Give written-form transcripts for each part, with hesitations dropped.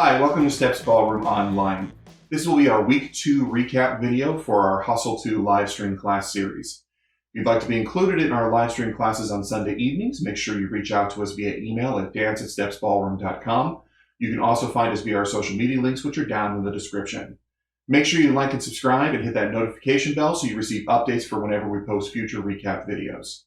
Hi, welcome to StepsBallroom Online. This will be our Week 2 recap video for our Hustle 2 live stream class series. If you'd like to be included in our live stream classes on Sunday evenings, make sure you reach out to us via email at dance@stepsballroom.com. You can also find us via our social media links, which are down in the description. Make sure you like and subscribe and hit that notification bell so you receive updates for whenever we post future recap videos.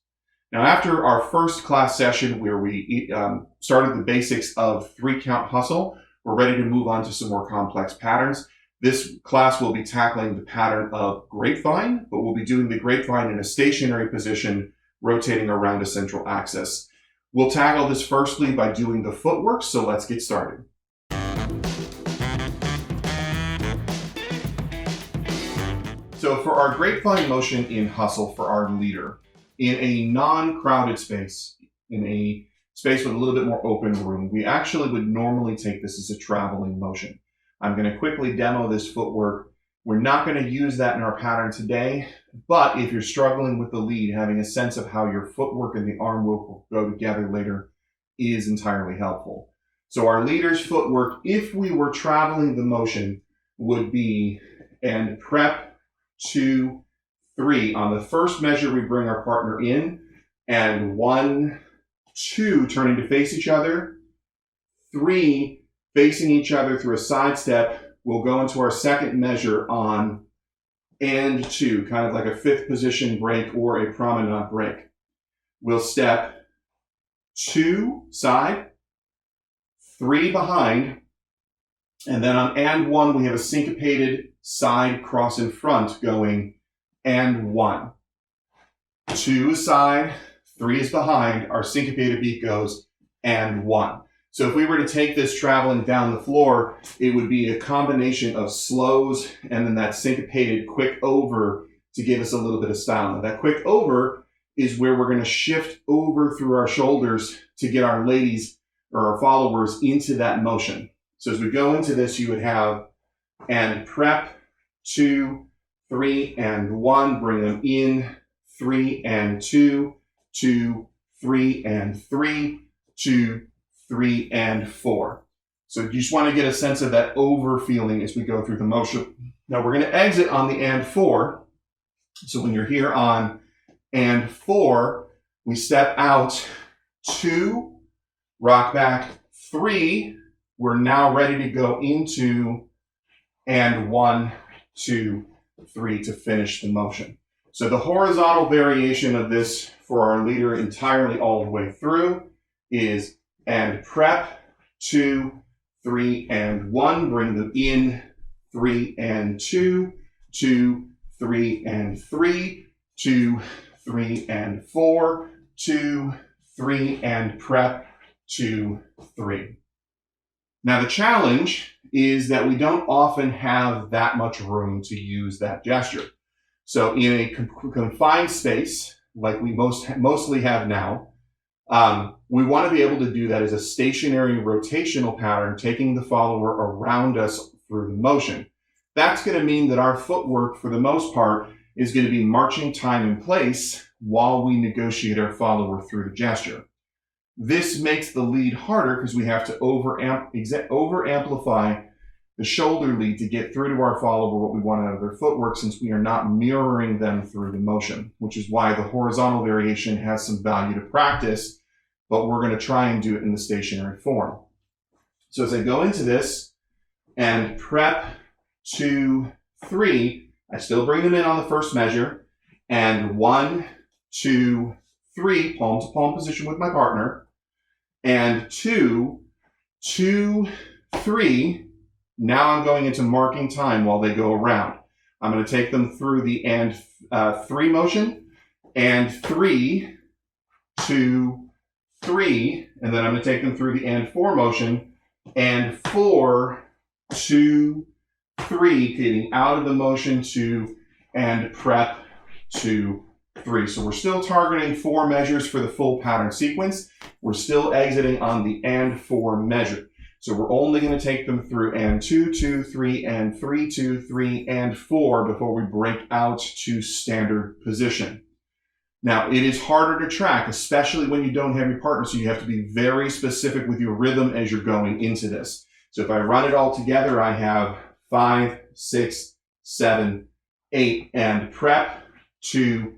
Now, after our first class session where we started the basics of 3-count hustle, we're ready to move on to some more complex patterns. This class will be tackling the pattern of Grapevine, but we'll be doing the Grapevine in a stationary position, rotating around a central axis. We'll tackle this firstly by doing the footwork, so let's get started. So for our Grapevine motion in hustle for our leader, in a non-crowded space, in a space with a little bit more open room, we actually would normally take this as a traveling motion. I'm going to quickly demo this footwork. We're not going to use that in our pattern today, but if you're struggling with the lead, having a sense of how your footwork and the arm will go together later is entirely helpful. So our leader's footwork, if we were traveling the motion, would be and prep 2, 3. On the first measure, we bring our partner in, and 1, 2, turning to face each other. 3, facing each other through a side step. We'll go into our second measure on and 2, kind of like a 5th position break or a promenade break. We'll step 2 side, 3 behind, and then on and 1, we have a syncopated side cross in front going and 1. 2 side, 3 is behind, our syncopated beat goes, and 1. So if we were to take this traveling down the floor, it would be a combination of slows and then that syncopated quick over to give us a little bit of style. Now that quick over is where we're going to shift over through our shoulders to get our ladies or our followers into that motion. So as we go into this, you would have and prep 2, 3, and 1, bring them in, 3 and 2, 2, 3 and 3, 2, 3 and 4. So you just want to get a sense of that over feeling as we go through the motion. Now we're going to exit on the and 4. So when you're here on and 4, we step out 2, rock back 3. We're now ready to go into and 1, 2, 3 to finish the motion. So the horizontal variation of this for our leader entirely all the way through is and prep 2, 3 and 1, bring them in, 3 and 2, 2, 3 and 3, 2, 3 and 4, 2, 3 and prep 2, 3. Now the challenge is that we don't often have that much room to use that gesture. So in a confined space, like we mostly have now, we want to be able to do that as a stationary rotational pattern, taking the follower around us through the motion. That's going to mean that our footwork, for the most part, is going to be marching time in place while we negotiate our follower through the gesture. This makes the lead harder because we have to over-amplify the shoulder lead to get through to our follower what we want out of their footwork, since we are not mirroring them through the motion, which is why the horizontal variation has some value to practice, but we're going to try and do it in the stationary form. So as I go into this and prep 2, 3, I still bring them in on the first measure, and 1, 2, 3, palm to palm position with my partner, and 2, 2, 3, now I'm going into marking time while they go around. I'm going to take them through the and 3 motion, and 3, 2, 3, and then I'm going to take them through the and 4 motion, and 4, 2, 3, getting out of the motion 2, and prep 2, 3. So we're still targeting 4 measures for the full pattern sequence. We're still exiting on the and 4 measure. So we're only going to take them through and 2, 2, 3, and 3, 2, 3, and 4 before we break out to standard position. Now, it is harder to track, especially when you don't have your partner, so you have to be very specific with your rhythm as you're going into this. So if I run it all together, I have 5, 6, 7, 8, and prep, 2,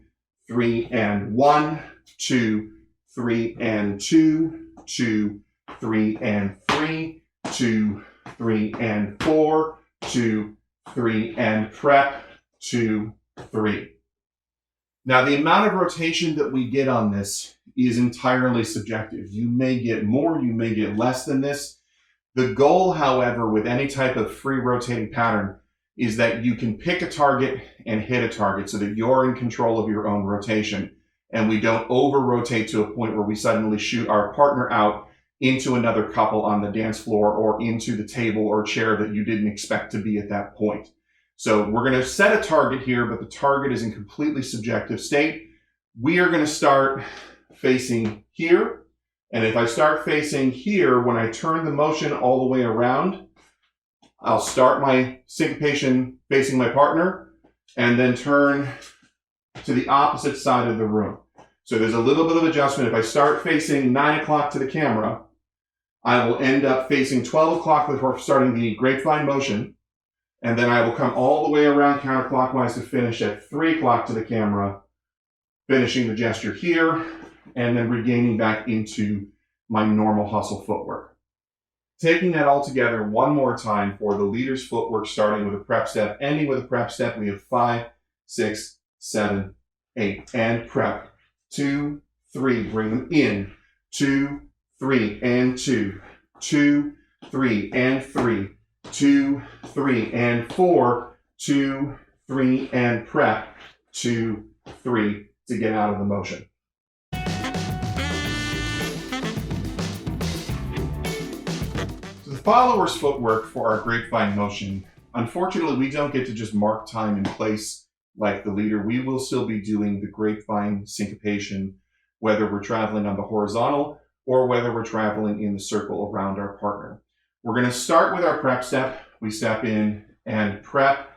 3, and 1, 2, 3, and 2, 2, 3, and 3, 2, 3, and 4, 2, 3, and prep, 2, 3. Now, the amount of rotation that we get on this is entirely subjective. You may get more, you may get less than this. The goal, however, with any type of free rotating pattern is that you can pick a target and hit a target so that you're in control of your own rotation and we don't over-rotate to a point where we suddenly shoot our partner out into another couple on the dance floor or into the table or chair that you didn't expect to be at that point. So we're going to set a target here, but the target is in completely subjective state. We are going to start facing here. And if I start facing here, when I turn the motion all the way around, I'll start my syncopation facing my partner and then turn to the opposite side of the room. So there's a little bit of adjustment. If I start facing 9 o'clock to the camera, I will end up facing 12 o'clock before starting the grapevine motion. And then I will come all the way around counterclockwise to finish at 3 o'clock to the camera, finishing the gesture here, and then regaining back into my normal hustle footwork. Taking that all together one more time for the leader's footwork, starting with a prep step, ending with a prep step, we have 5, 6, 7, 8, and prep. 2, 3, bring them in. 2, 3, and 2. 2, 3, and 3. 2, 3, and 4, 2, 3, and prep, 2, 3 to get out of the motion. So the follower's footwork for our grapevine motion, unfortunately, we don't get to just mark time and place like the leader. We will still be doing the grapevine syncopation, whether we're traveling on the horizontal or whether we're traveling in the circle around our partner. We're going to start with our prep step. We step in and prep,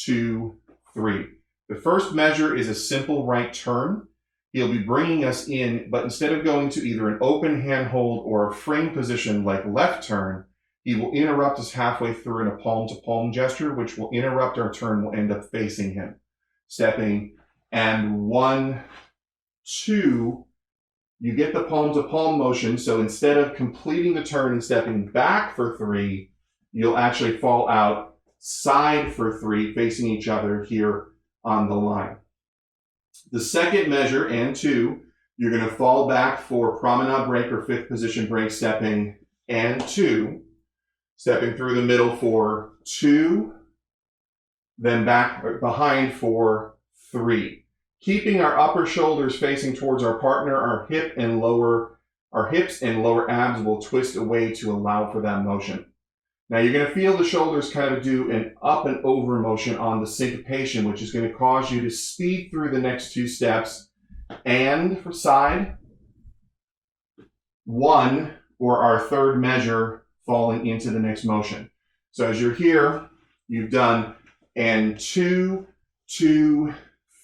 2, 3. The first measure is a simple right turn. He'll be bringing us in, but instead of going to either an open handhold or a frame position like left turn, he will interrupt us halfway through in a palm-to-palm gesture, which will interrupt our turn. We'll end up facing him. Stepping, and 1, 2, you get the palm-to-palm motion, so instead of completing the turn and stepping back for 3, you'll actually fall out side for 3, facing each other here on the line. The second measure, and 2, you're going to fall back for promenade break or 5th position break, stepping, and 2. Stepping through the middle for 2, then back behind for 3. Keeping our upper shoulders facing towards our partner, our hips and lower abs will twist away to allow for that motion. Now you're going to feel the shoulders kind of do an up and over motion on the syncopation, which is going to cause you to speed through the next 2 steps and for side 1 or our third measure falling into the next motion. So as you're here, you've done and 2, 2,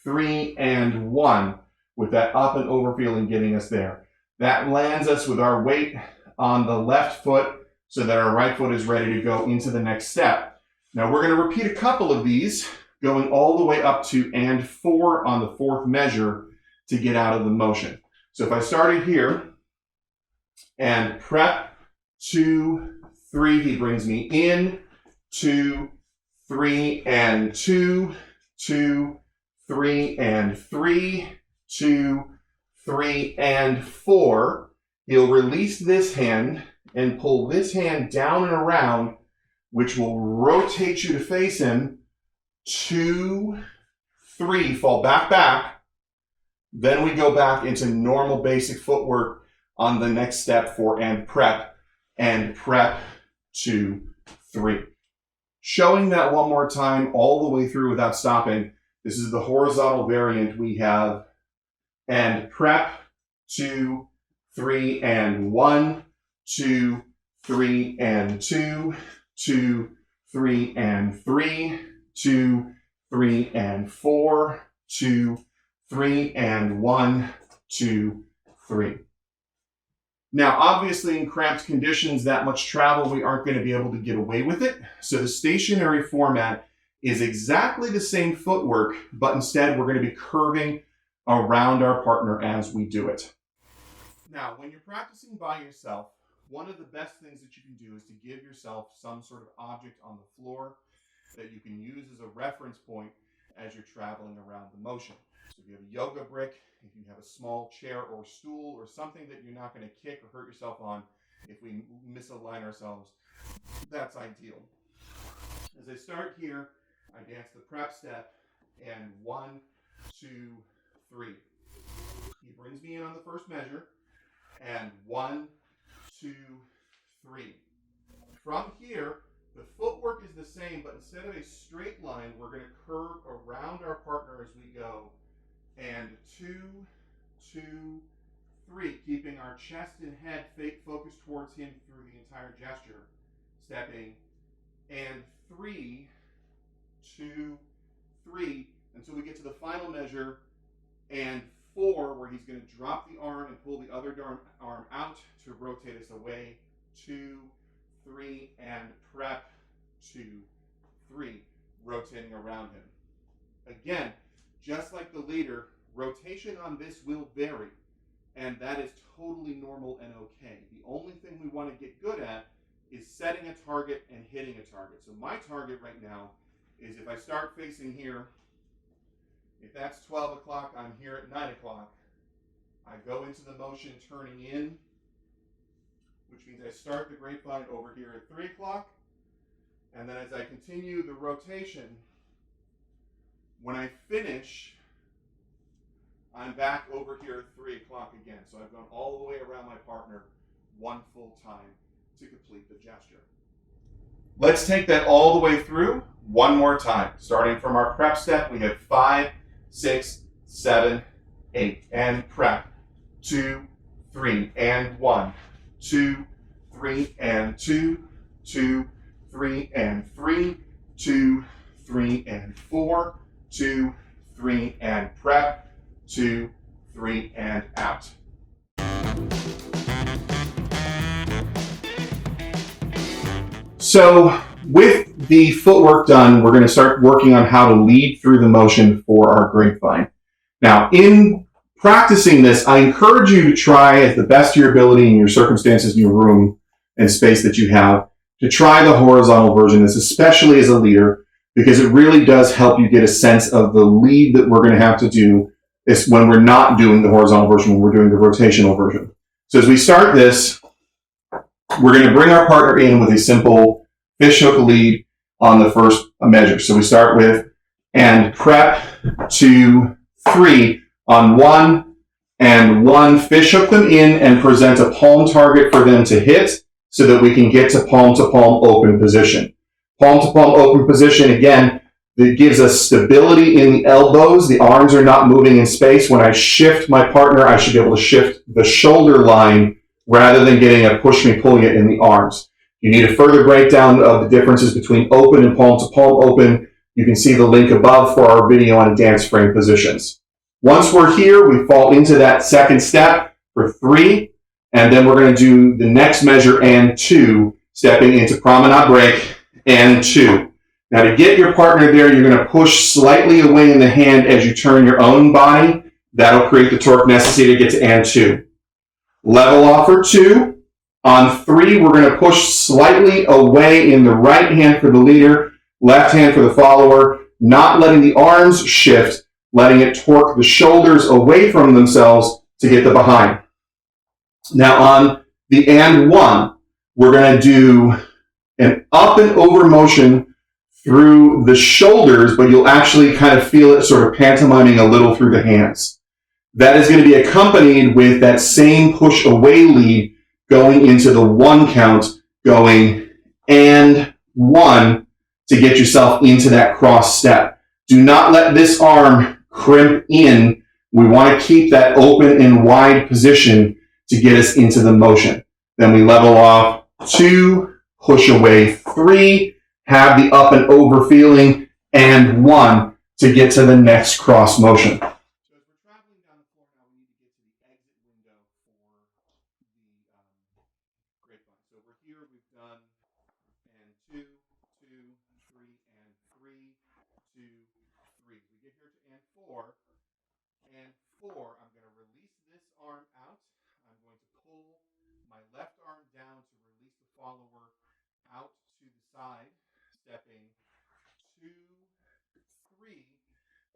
3, and 1 with that up and over feeling getting us there. That lands us with our weight on the left foot so that our right foot is ready to go into the next step. Now we're going to repeat a couple of these, going all the way up to and 4 on the 4th measure to get out of the motion. So if I started here and prep, 2, 3, he brings me in, 2, 3, and 2, 2, 3, and 3, 2, 3, and 4. He'll release this hand and pull this hand down and around, which will rotate you to face him. 2, 3, fall back. Then we go back into normal basic footwork on the next step for and prep, 2, 3. Showing that one more time all the way through without stopping. This is the horizontal variant. We have and prep, 2, 3, and 1, 2, 3, and 2, 2, 3, and 3, 2, 3, and 4, 2, 3, and 1, 2, 3. Now, obviously, in cramped conditions, that much travel, we aren't going to be able to get away with it. So the stationary format is exactly the same footwork, but instead we're going to be curving around our partner as we do it. Now, when you're practicing by yourself, one of the best things that you can do is to give yourself some sort of object on the floor that you can use as a reference point as you're traveling around the motion. So if you have a yoga brick, if you have a small chair or stool or something that you're not going to kick or hurt yourself on, if we misalign ourselves, that's ideal. As I start here, I dance the prep step, and 1, 2, 3. He brings me in on the first measure, and 1, 2, 3. From here, the footwork is the same, but instead of a straight line, we're going to curve around our partner as we go. And 2, 2, 3, keeping our chest and head focused towards him through the entire gesture. Stepping, and 3, 2, 3, until we get to the final measure, and 4, where he's going to drop the arm and pull the other arm out to rotate us away. 2, 3, and prep. 2, 3, rotating around him. Again, just like the leader, rotation on this will vary, and that is totally normal and okay. The only thing we want to get good at is setting a target and hitting a target. So my target right now is, if I start facing here, if that's 12 o'clock, I'm here at 9 o'clock. I go into the motion turning in, which means I start the grapevine over here at 3 o'clock, and then as I continue the rotation, when I finish, I'm back over here at 3 o'clock again. So I've gone all the way around my partner one full time to complete the gesture. Let's take that all the way through one more time. Starting from our prep step, we have 5, 6, 7, 8, and prep. 2, 3, and 1, 2, 3, and 2, 2, 3, and 3, 2, 3, and 4, 2, 3, and prep. 2, 3, and out. So with the footwork done, we're going to start working on how to lead through the motion for our grapevine. Now, in practicing this, I encourage you to try, at the best of your ability in your circumstances, in your room and space that you have, to try the horizontal version, especially as a leader, because it really does help you get a sense of the lead that we're going to have to do is when we're not doing the horizontal version, when we're doing the rotational version. So as we start this, we're going to bring our partner in with a simple fishhook lead on the first measure. So we start with, and prep, 2, 3 on 1, and 1, fishhook them in and present a palm target for them to hit so that we can get to palm open position. Palm to palm open position, again, it gives us stability in the elbows. The arms are not moving in space. When I shift my partner, I should be able to shift the shoulder line rather than getting a push me, pull you in the arms. You need a further breakdown of the differences between open and palm to palm open. You can see the link above for our video on dance frame positions. Once we're here, we fall into that second step for 3, and then we're going to do the next measure and 2, stepping into promenade break and 2. Now, to get your partner there, you're going to push slightly away in the hand as you turn your own body. That'll create the torque necessary to get to and 2. Level off for 2. On 3, we're going to push slightly away in the right hand for the leader, left hand for the follower, not letting the arms shift, letting it torque the shoulders away from themselves to get the behind. Now, on the and 1, we're going to do an up and over motion through the shoulders, but you'll actually kind of feel it sort of pantomiming a little through the hands. That is going to be accompanied with that same push away lead going into the 1 count, going and 1 to get yourself into that cross step. Do not let this arm crimp in. We want to keep that open and wide position to get us into the motion. Then we level off 2, push away 3, have the up and over feeling, and 1 to get to the next cross motion. So as we're traveling down the floor now, we need to get to the exit window for the 4, I'm going to release this arm out. I'm going to pull my left arm down to release the follower out to the side, stepping 2, 3,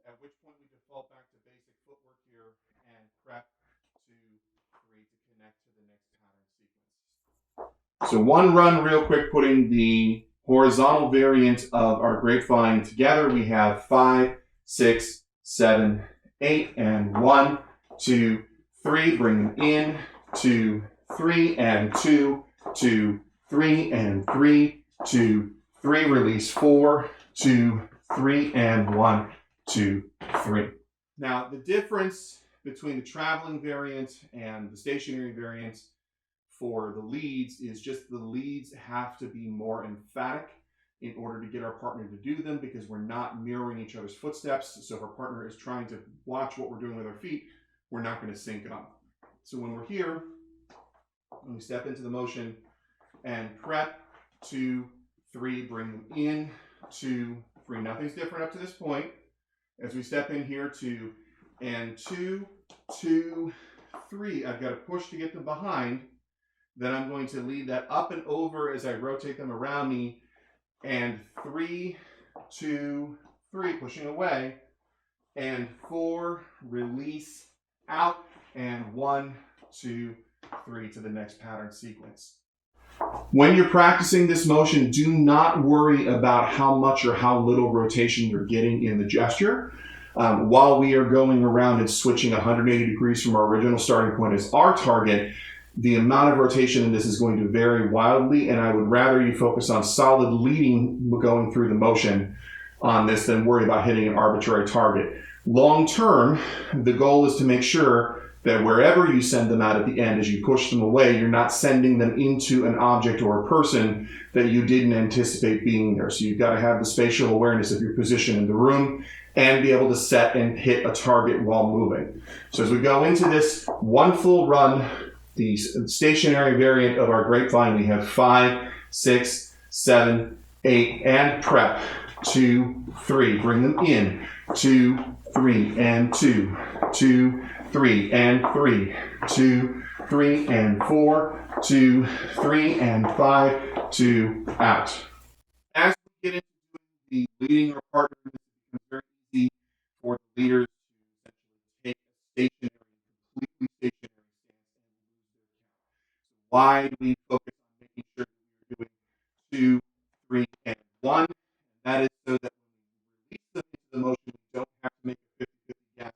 at which point we default back to basic footwork here and prep 2, 3 to connect to the next pattern sequence. So one run real quick, putting the horizontal variant of our grapevine together. We have 5, 6, 7, 8, and 1, 2, 3. Bring them in, 2, 3, and 2, 2, 3, and 3, 2, 3. Release 4, 2, 3, and 1, 2, 3. Now, the difference between the traveling variant and the stationary variant for the leads is just the leads have to be more emphatic in order to get our partner to do them, because we're not mirroring each other's footsteps. So if our partner is trying to watch what we're doing with our feet, we're not going to sync up. So when we're here, when we step into the motion and prep 2, 3, bring them in, 2, 3. Nothing's different up to this point. As we step in here, 2 and 2, 2, 3. I've got to push to get them behind. Then I'm going to lead that up and over as I rotate them around me. And 3, 2, 3, pushing away. And 4, release out. And 1, 2, 3 to the next pattern sequence. When you're practicing this motion, do not worry about how much or how little rotation you're getting in the gesture. While we are going around and switching 180 degrees from our original starting point as our target, the amount of rotation in this is going to vary wildly, and I would rather you focus on solid leading going through the motion on this than worry about hitting an arbitrary target. Long term, the goal is to make sure that wherever you send them out at the end, as you push them away, you're not sending them into an object or a person that you didn't anticipate being there. So you've got to have the spatial awareness of your position in the room and be able to set and hit a target while moving. So as we go into this one full run, the stationary variant of our grapevine, we have 5, 6, 7, 8, and prep 2, 3. Bring them in, 2, 3, and 2, 2, 3, and 3, 2, 3, and 4, 2, 3, and 5, 2, out. As we get into the leading our partner, it becomes very easy for the leaders to essentially take a completely stationary stance and lose their count. So why do we focus on making sure that we're doing 2, 3, and 1? That is so that when we release them into the motion, we don't have to make a 50-50 guess as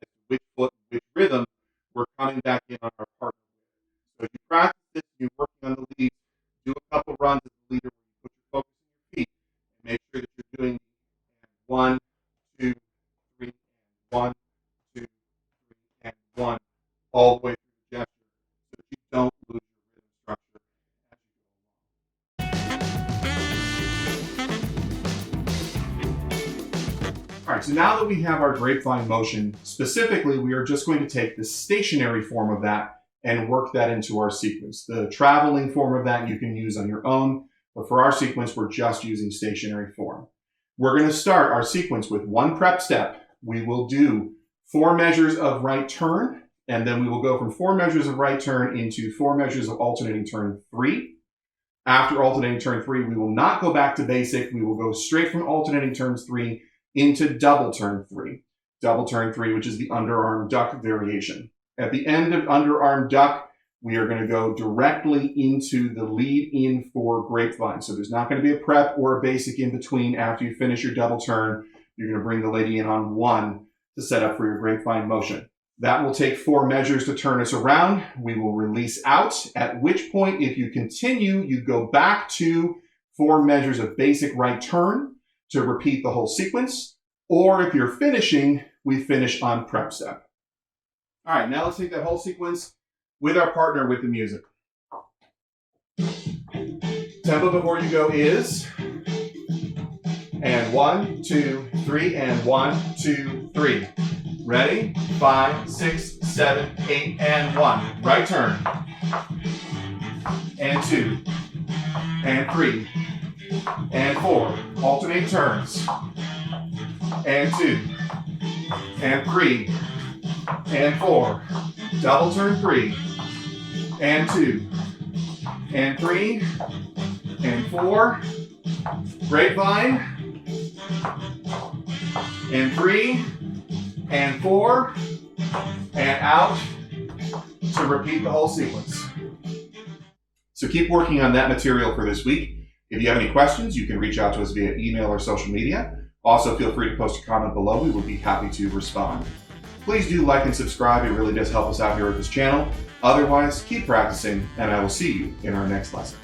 to which foot, which rhythm we're coming back in on our partner with. So if you practice this, you're working on the lead, do a couple runs as the leader where you put your focus on your feet and make sure that you're doing 1, 2, 3, and 1, 2, 3, and 1 all the way through the gesture so that you don't lose your rhythm structure as you go along. All right, so now that we have our grapevine motion, specifically, we are just going to take the stationary form of that and work that into our sequence. The traveling form of that you can use on your own, but for our sequence, we're just using stationary form. We're going to start our sequence with one prep step. We will do 4 measures of right turn, and then we will go from 4 measures of right turn into 4 measures of alternating turn 3. After alternating turn 3, we will not go back to basic. We will go straight from alternating turns 3 into double turn 3. Double turn 3, which is the underarm duck variation. At the end of underarm duck, we are going to go directly into the lead in for grapevine. So there's not going to be a prep or a basic in between. After you finish your double turn, you're going to bring the lady in on 1 to set up for your grapevine motion. That will take 4 measures to turn us around. We will release out, at which point, if you continue, you go back to 4 measures of basic right turn to repeat the whole sequence. Or if you're finishing, we finish on prep step. All right, now let's take that whole sequence with our partner with the music. Tempo before you go is, and 1, 2, 3, and 1, 2, 3. Ready? 5, 6, 7, 8, and 1. Right turn. And 2, and 3, and 4. Alternate turns. And 2, and 3, and 4. Double turn 3, and 2, and 3, and 4. Grapevine, and 3, and 4, and out to repeat the whole sequence. So keep working on that material for this week. If you have any questions, you can reach out to us via email or social media. Also, feel free to post a comment below. We would be happy to respond. Please do like and subscribe. It really does help us out here at this channel. Otherwise, keep practicing, and I will see you in our next lesson.